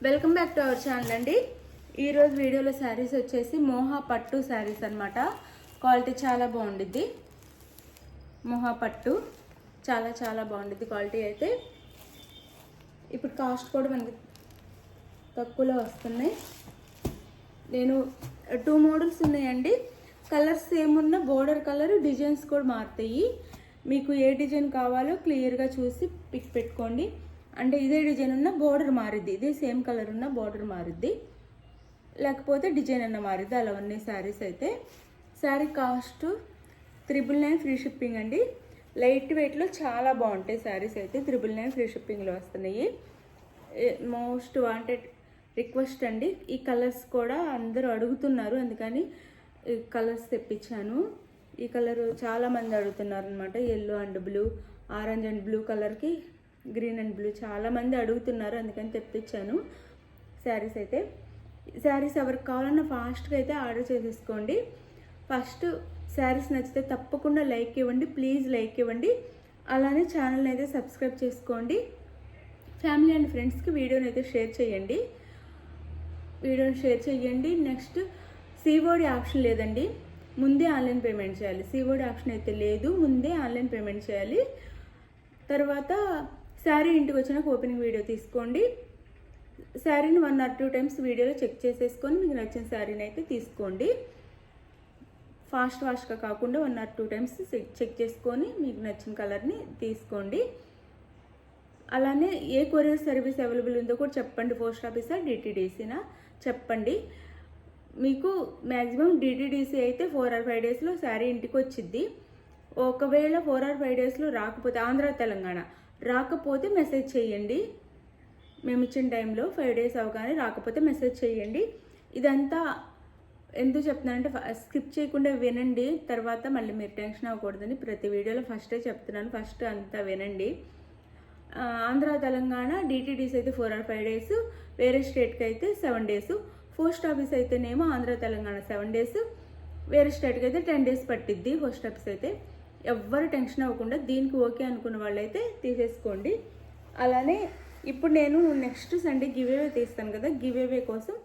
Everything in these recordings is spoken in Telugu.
Welcome back to our channel అండి. ఈరోజు వీడియోలో శారీస్ వచ్చేసి మోహా పట్టు శారీస్ అనమాట. క్వాలిటీ చాలా బాగుండిద్ది. మోహా పట్టు చాలా చాలా బాగుండిద్ది క్వాలిటీ అయితే. ఇప్పుడు కాస్ట్ కూడా మనకి తక్కువలో వస్తున్నాయి. నేను 2 మోడల్స్ ఉన్నాయండి. కలర్స్ ఏమున్నా బోర్డర్ కలర్ డిజైన్స్ కూడా మారుతాయి. మీకు ఏ డిజైన్ కావాలో క్లియర్గా చూసి పిక్ పెట్టుకోండి. అంటే ఇదే డిజైన్ ఉన్న బోర్డర్ మారిద్ది, ఇదే సేమ్ కలర్ ఉన్న బోర్డర్ మారిద్ది, లేకపోతే డిజైన్ అన్న మారిద్ది. అలా ఉన్నాయి శారీస్ అయితే. శారీ కాస్ట్ 999 ఫ్రీ షిప్పింగ్ అండి. లైట్ వెయిట్లో చాలా బాగుంటాయి శారీస్ అయితే. 999 ఫ్రీ షిప్పింగ్లో వస్తున్నాయి. మోస్ట్ వాంటెడ్ రిక్వెస్ట్ అండి. ఈ కలర్స్ కూడా అందరూ అడుగుతున్నారు, అందుకని కలర్స్ తెప్పించాను. ఈ కలర్ చాలామంది అడుగుతున్నారు అనమాట. Yellow and blue, orange and blue కలర్కి గ్రీన్ అండ్ బ్లూ చాలామంది అడుగుతున్నారు, అందుకని తెప్పించాను శారీస్ అయితే. శారీస్ ఎవరికి కావాలన్నా ఫాస్ట్గా అయితే ఆర్డర్ చేసేసుకోండి. ఫస్ట్ శారీస్ నచ్చితే తప్పకుండా లైక్ ఇవ్వండి, ప్లీజ్ లైక్ ఇవ్వండి. అలానే ఛానల్ని అయితే సబ్స్క్రైబ్ చేసుకోండి. ఫ్యామిలీ అండ్ ఫ్రెండ్స్కి వీడియోని అయితే షేర్ చేయండి. నెక్స్ట్ సిఓడి ఆప్షన్ లేదండి, ముందే ఆన్లైన్ పేమెంట్ చేయాలి. సిఓడి ఆప్షన్ అయితే లేదు, ముందే ఆన్లైన్ పేమెంట్ చేయాలి. తర్వాత శారీ ఇంటికి వచ్చినాక ఓపెనింగ్ వీడియో తీసుకోండి. శారీని 1 or 2 టైమ్స్ వీడియోలో చెక్ చేసేసుకొని మీకు నచ్చిన శారీని అయితే తీసుకోండి. ఫాస్ట్గా కాకుండా 1 or 2 టైమ్స్ చెక్ చేసుకొని మీకు నచ్చిన కలర్ని తీసుకోండి. అలానే ఏ కొరియర్ సర్వీస్ అవైలబుల్ ఉందో కూడా చెప్పండి. పోస్ట్ ఆఫీసా డిటీడీసీనా చెప్పండి. మీకు మ్యాక్సిమం డిటీడీసీ అయితే 4 or 5 డేస్లో శారీ ఇంటికి వచ్చిద్ది. ఒకవేళ 4 or 5 డేస్లో రాకపోతే, ఆంధ్ర తెలంగాణ రాకపోతే మెసేజ్ చేయండి. మేము ఇచ్చిన టైంలో 5 డేస్ అవగానే రాకపోతే మెసేజ్ చేయండి. ఇదంతా ఎందుకు చెప్తున్నానంటే స్కిప్ చేయకుండా వినండి, తర్వాత మళ్ళీ మీరు టెన్షన్ అవ్వకూడదని ప్రతి వీడియోలో ఫస్టే చెప్తున్నాను. ఫస్ట్ అంతా వినండి. ఆంధ్ర తెలంగాణ డిటీడీస్ అయితే 4 or 5 డేస్, వేరే స్టేట్కి అయితే 7 డేస్. పోస్ట్ ఆఫీస్ అయితేనేమో ఆంధ్ర తెలంగాణ 7 డేస్, వేరే స్టేట్కి అయితే 10 డేస్ పట్టిద్ది పోస్ట్ ఆఫీస్ అయితే. ఎవ్వరు టెన్షన్ అవ్వకుండా దీనికి ఓకే అనుకున్న వాళ్ళైతే తీసేసుకోండి. అలానే ఇప్పుడు నేను నెక్స్ట్ సండే గివేవే తీస్తాను కదా, గివేవే కోసం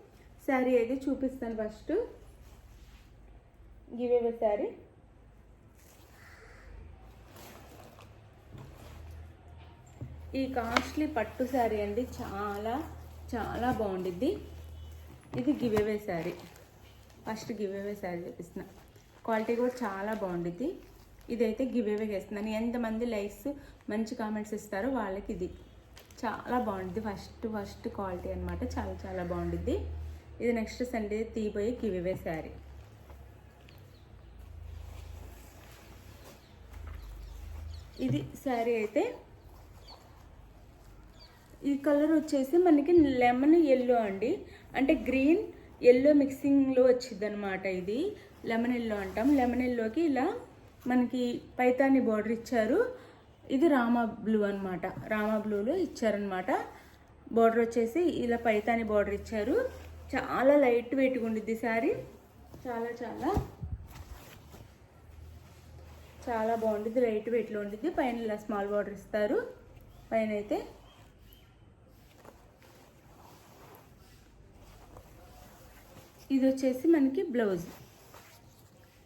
శారీ అయితే చూపిస్తాను. ఫస్ట్ గివేవే శారీ ఈ కాస్ట్లీ పట్టు శారీ అండి, చాలా చాలా బాగుండిద్ది. ఇది giveaway sari. First giveaway sari చూపిస్తున్నా. క్వాలిటీ కూడా చాలా బాగుండిద్ది. ఇదైతే గివేవే చేస్తున్నాను. ఎంతమంది లైక్స్ మంచి కామెంట్స్ ఇస్తారో వాళ్ళకి ఇది చాలా బాగుండిద్ది. ఫస్ట్ క్వాలిటీ అనమాట, చాలా చాలా బాగుండిద్ది. ఇది నెక్స్ట్ సండే తీయబోయే గివేవే శారీ. ఇది శారీ అయితే. ఈ కలర్ వచ్చేసి మనకి లెమన్ ఎల్లో అండి, అంటే గ్రీన్ ఎల్లో మిక్సింగ్లో వచ్చింది అనమాట. ఇది లెమన్ ఎల్లో అంటాం. లెమన్ ఎల్లోకి ఇలా మనకి పైతాని బార్డర్ ఇచ్చారు. ఇది రామా బ్లూ అనమాట, రామా బ్లూలో ఇచ్చారనమాట. బార్డర్ వచ్చేసి ఇలా పైతాని బార్డర్ ఇచ్చారు. చాలా లైట్ వెయిట్గా ఉండిద్ది శారీ, చాలా చాలా చాలా బాగుండిద్ది. లైట్ వెయిట్లో ఉండిద్ది. పైన ఇలా స్మాల్ బార్డర్ ఇస్తారు. పైన అయితే ఇది వచ్చేసి మనకి బ్లౌజ్,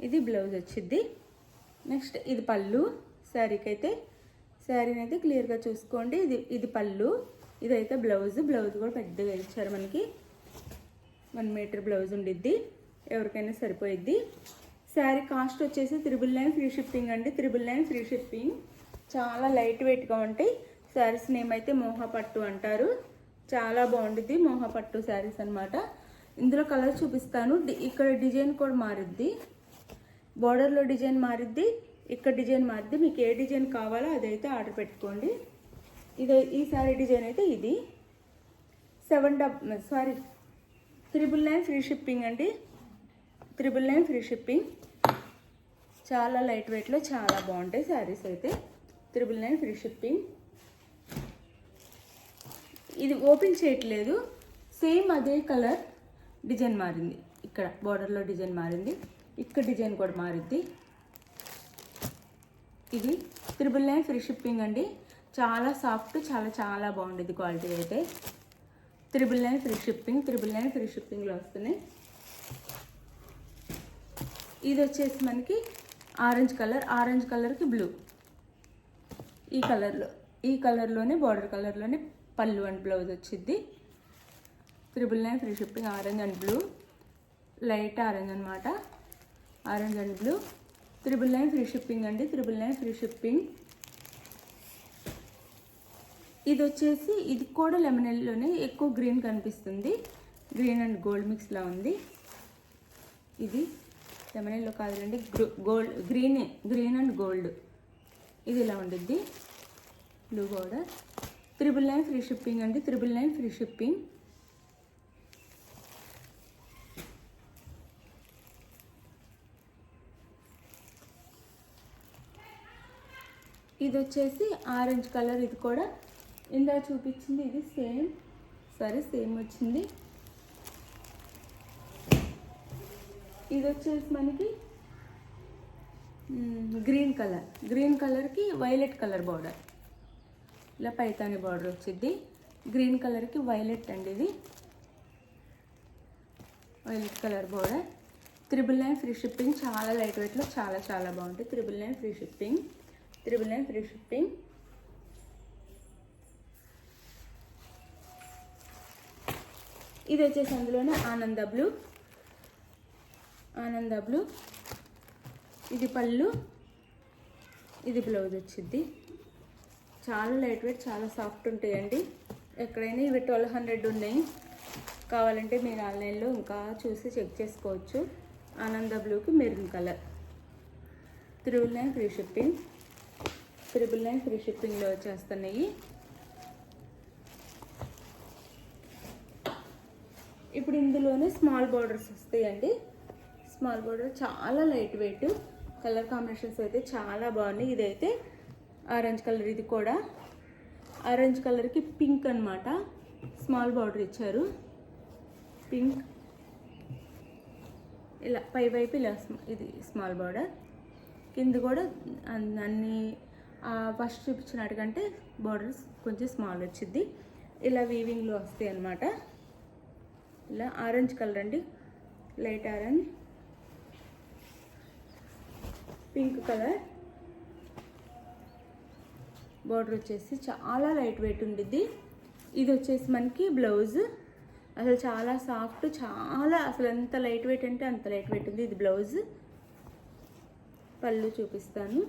ఇది బ్లౌజ్ వచ్చింది. నెక్స్ట్ ఇది పళ్ళు శారీకి అయితే. శారీని అయితే క్లియర్గా చూసుకోండి. ఇది పళ్ళు, ఇదైతే బ్లౌజ్. బ్లౌజ్ కూడా పెద్దగా ఇచ్చారు మనకి. 1 మీటర్ బ్లౌజ్ ఉండిద్ది, ఎవరికైనా సరిపోయిద్ది. శారీ కాస్ట్ వచ్చేసి 999 ఫ్రీ షిప్పింగ్ అండి. 999 ఫ్రీ షిప్పింగ్. చాలా లైట్ వెయిట్గా ఉంటాయి. శారీస్ నేమ్ అయితే మోహా పట్టు అంటారు. చాలా బాగుండిద్ది మోహా పట్టు శారీస్ అనమాట. ఇందులో కలర్ చూపిస్తాను. ఇక్కడ డిజైన్ కూడా మారిద్ది, బార్డర్లో డిజైన్ మారిద్ది, ఇక్కడ డిజైన్ మారిద్ది. మీకు ఏ డిజైన్ కావాలో అదైతే ఆర్డర్ పెట్టుకోండి. ఈ శారీ డిజైన్ అయితే ఇది 999 ఫ్రీ షిప్పింగ్ అండి. 999 ఫ్రీ షిప్పింగ్. చాలా లైట్ వెయిట్లో చాలా బాగుంటాయి శారీస్ అయితే. 999 ఫ్రీ షిప్పింగ్. ఇది ఓపెన్ చేయట్లేదు, సేమ్ అదే కలర్, డిజైన్ మారింది. ఇక్కడ బార్డర్లో డిజైన్ మారింది, ఇక్కడ డిజైన్ కూడా మారిద్ది. ఇది 999 ఫ్రీ షిప్పింగ్ అండి. చాలా సాఫ్ట్, చాలా చాలా బాగుండేది క్వాలిటీ అయితే. 999 ఫ్రీ షిప్పింగ్, 999 ఫ్రీ షిప్పింగ్లో వస్తున్నాయి. ఇది వచ్చేసి మనకి ఆరెంజ్ కలర్కి బ్లూ, ఈ కలర్లోనే బార్డర్ కలర్లోనే పళ్ళు అండ్ బ్లౌజ్ వచ్చింది. 999 free shipping. Orange and blue, light orange అనమాట, orange and blue. 999 free shipping అండి, 999 ఫ్రీ షిప్పింగ్. ఇది వచ్చేసి ఇది కూడా లెమన్ ఎల్లోనే ఎక్కువ గ్రీన్ కనిపిస్తుంది, గ్రీన్ అండ్ గోల్డ్ మిక్స్లా ఉంది. ఇది లెమన్ ఎల్లో కాదులేండి, గ్రీన్ అండ్ గోల్డ్. ఇది ఇలా ఉండిద్ది, బ్లూ బోర్డర్. 999 ఫ్రీ షిప్పింగ్ అండి, 999 ఫ్రీ షిప్పింగ్. ఇది వచ్చేసి ఆరెంజ్ కలర్, ఇది కూడా ఇందా చూపించింది, ఇది సేమ్ వచ్చింది. ఇది వచ్చేసి మనకి గ్రీన్ కలర్కి వైలెట్ కలర్ బార్డర్, ఇలా పైతాని బార్డర్ వచ్చింది. గ్రీన్ కలర్కి వైలెట్ అండి, ఇది violet colour border. 999 free shipping. చాలా లైట్ వెయిట్లో చాలా బాగుంటుంది. 999 ఫ్రీ షిప్పింగ్, 999 ఫ్రీ షిప్పింగ్. ఇది వచ్చేసి అందులోనే ఆనంద బ్లూ. ఇది పళ్ళు, ఇది బ్లౌజ్ వచ్చింది. చాలా లైట్ వెయిట్, చాలా సాఫ్ట్ ఉంటాయండి. ఎక్కడైనా ఇవి 1200 ఉన్నాయి. కావాలంటే మీరు ఆన్లైన్లో ఇంకా చూసి చెక్ చేసుకోవచ్చు. ఆనంద బ్లూకి maroon colour. 999 free shipping, 999 free షిప్పింగ్లో వచ్చేస్తున్నాయి. ఇప్పుడు ఇందులోనే స్మాల్ బార్డర్స్ వస్తాయండి. స్మాల్ బార్డర్ చాలా లైట్ వెయిట్, కలర్ కాంబినేషన్స్ అయితే చాలా బాగున్నాయి. ఇదైతే ఆరెంజ్ కలర్, ఇది కూడా ఆరెంజ్ కలర్కి పింక్ అనమాట. స్మాల్ బార్డర్ ఇచ్చారు, పింక్. ఇలా పై వైపు ఇలా ఇది స్మాల్ బార్డర్, కింద కూడా అన్ని ఫస్ట్ చూపించినట్టుకంటే బార్డర్స్ కొంచెం స్మాల్ వచ్చింది. ఇలా వీవింగ్లో వస్తాయి అన్నమాట. ఇలా ఆరెంజ్ కలర్ అండి, light orange, pink colour. Border వచ్చేసి చాలా లైట్ వెయిట్ ఉండిద్ది. ఇది వచ్చేసి మనకి బ్లౌజ్. అసలు చాలా సాఫ్ట్, అసలు ఎంత లైట్ వెయిట్ అంటే అంత లైట్ వెయిట్ ఉంది. ఇది బ్లౌజ్. పళ్ళు చూపిస్తాను.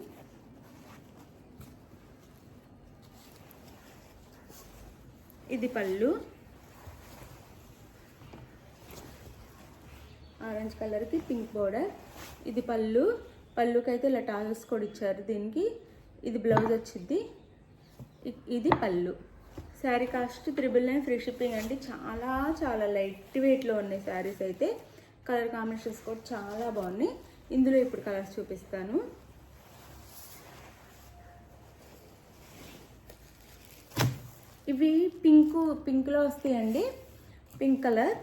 ఇది పళ్ళు, ఆరెంజ్ కలర్కి పింక్ బోర్డర్. ఇది పళ్ళుకి అయితే ఇలా టాజల్స్ కూడా ఇచ్చారు దీనికి. ఇది బ్లౌజ్ వచ్చింది, ఇది పళ్ళు. శారీ కాస్ట్ 999 ఫ్రీ షిప్పింగ్ అండి. చాలా లైట్ వెయిట్లో ఉన్నాయి శారీస్ అయితే. కలర్ కాంబినేషన్స్ కూడా చాలా బాగున్నాయి. ఇందులో ఇప్పుడు కలర్స్ చూపిస్తాను. ఇవి పింక్లో వస్తాయండి. పింక్ కలర్,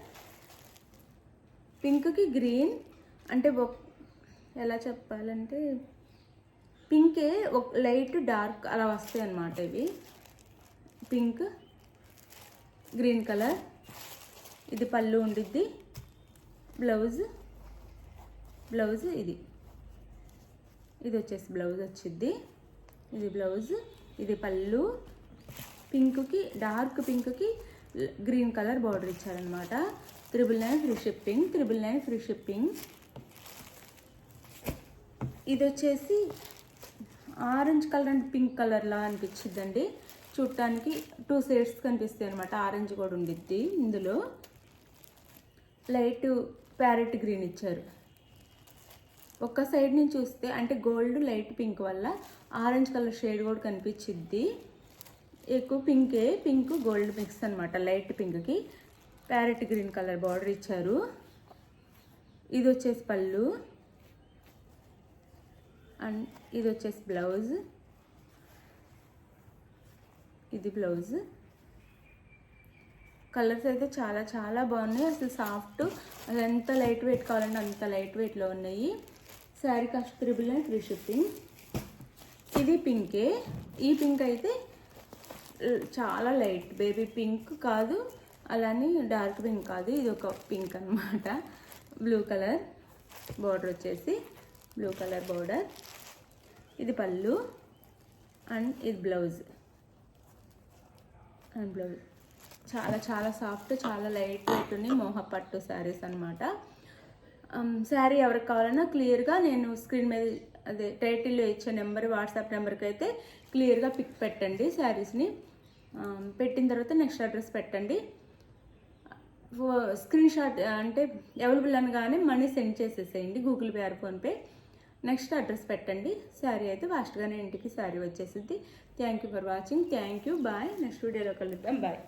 పింక్కి గ్రీన్, అంటే ఎలా చెప్పాలంటే పింకే ఒక లైట్ డార్క్ అలా వస్తాయి అన్నమాట. ఇవి పింక్, గ్రీన్ కలర్. ఇది పళ్ళు ఉండిద్ది, బ్లౌజ్ ఇది వచ్చేసి బ్లౌజ్ వచ్చిద్ది. ఇది బ్లౌజ్, ఇది పళ్ళు. పింక్కి, డార్క్ పింక్కి గ్రీన్ కలర్ బార్డర్ ఇచ్చారనమాట. 999 ఫ్రీ షిప్పింగ్, 999 ఫ్రీ షిప్పింగ్. ఇది వచ్చేసి ఆరెంజ్ కలర్ అండ్ పింక్ కలర్లా అనిపించిద్దండి చూడటానికి. 2 షేడ్స్ కనిపిస్తాయి అనమాట. ఆరెంజ్ కూడా ఉండిద్ది ఇందులో. లైట్ ప్యారెట్ గ్రీన్ ఇచ్చారు. ఒక్క సైడ్ నుంచి చూస్తే అంటే గోల్డ్ లైట్ పింక్ వల్ల ఆరెంజ్ కలర్ షేడ్ కూడా కనిపించిద్ది. ఎక్కువ పింక్ గోల్డ్ మిక్స్ అనమాట. లైట్ పింక్కి ప్యారెట్ గ్రీన్ కలర్ బార్డర్ ఇచ్చారు. ఇది వచ్చేసి పళ్ళు అండ్ ఇది వచ్చేసి బ్లౌజ్. ఇది బ్లౌజ్. కలర్స్ అయితే చాలా బాగున్నాయి. అసలు సాఫ్ట్, అసలు ఎంత లైట్ వెయిట్ కావాలంటే అంత లైట్ వెయిట్లో ఉన్నాయి. Sari cost 999 free shipping. ఇది పింకే. ఈ పింక్ అయితే చాలా లైట్ బేబీ పింక్ కాదు, అలానే డార్క్ పింక్ కాదు, ఇది ఒక పింక్ అనమాట. బ్లూ కలర్ బోర్డర్ వచ్చేసి బ్లూ కలర్ బోర్డర్. ఇది పళ్ళు అండ్ ఇది బ్లౌజ్ అండ్ బ్లౌజ్. చాలా చాలా సాఫ్ట్, చాలా లైట్ వెయిట్ ఉన్నాయి మోహ పట్టు శారీస్ అనమాట. శారీ ఎవరికి కావాలన్నా క్లియర్గా నేను స్క్రీన్ మీద అదే టైటిల్లో ఇచ్చే నెంబర్, వాట్సాప్ నెంబర్కి అయితే క్లియర్గా పిక్ పెట్టండి శారీస్ని. పెట్టిన తర్వాత నెక్స్ట్ అడ్రస్ పెట్టండి. స్క్రీన్ షాట్ అంటే అవైలబుల్ అనగానే మనీ సెండ్ చేసేసేయండి, Google Pay or PhonePe. Next address పెట్టండి. శారీ అయితే ఫాస్ట్గానే ఇంటికి శారీ వచ్చేసింది. Thank you for watching. Thank you. Bye. Next వీడియోలో కలుద్దాం. బాయ్.